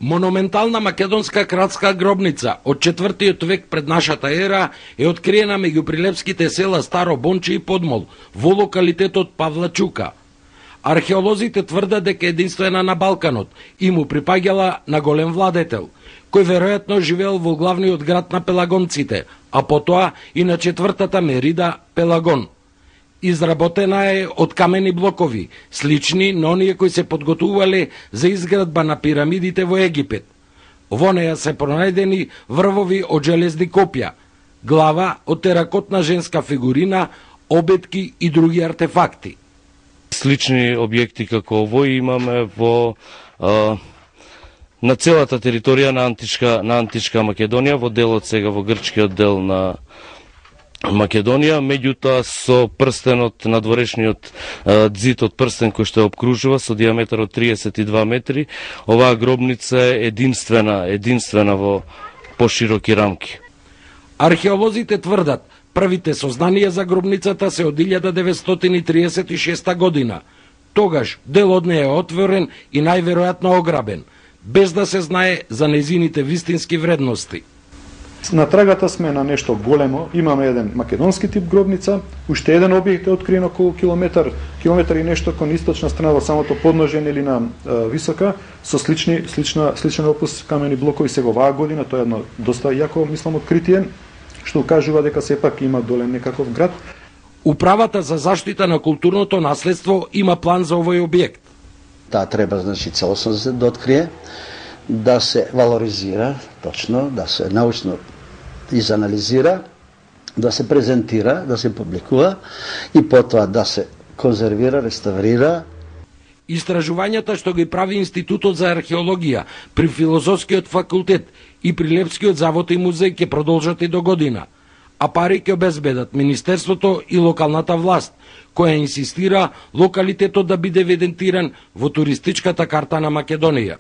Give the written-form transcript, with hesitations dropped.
Монументална македонска градска гробница од 4. век пред нашата ера е откриена меѓу прилепските села Старо Бонче и Подмол во локалитетот Павлачука. Археолозите тврдат дека единствена на Балканот и му припаѓала на голем владетел, кој веројатно живеел во главниот град на пелагонците, а потоа и на 4-та мерида Пелагон. Изработена е од камени блокови, слични на оние кои се подготувале за изградба на пирамидите во Египет. Во неја се пронајдени врвови од железни копја, глава од теракотна женска фигурина, обетки и други артефакти. Слични објекти како овој имаме на целата територија на античка Македонија, во делот сега во грчкиот дел на Македонија, меѓутоа со прстенот, надворешниот ѕид од прстен кој што ја обкружува со диаметар од 32 метри, оваа гробница е единствена во пошироки рамки. Археолозите тврдат, првите сознанија за гробницата се од 1936 година. Тогаш дел од неја е отворен и најверојатно ограбен, без да се знае за незините вистински вредности. На трагата сме на нешто големо, имаме еден македонски тип гробница, уште еден објект е откриен околу километар и нешто кон источна страна во самото подножје или на висока, со сличен опус камени блокови сега оваа година, тоа е едно доста јако, мислам, откритие, што укажува дека сепак има доле некаков град. Управата за заштита на културното наследство има план за овој објект. Таа треба, значи, целосно да се открие, да се валоризира, точно, да се научно изанализира, да се презентира, да се публикува и потоа да се конзервира, реставрира. Истражувањата што ги прави Институтот за археологија при Филозофскиот факултет и при Лепскиот завод и музеј ќе продолжат и до година, а пари ќе обезбедат Министерството и локалната власт, која инсистира локалитетот да биде евидентиран во туристичката карта на Македонија.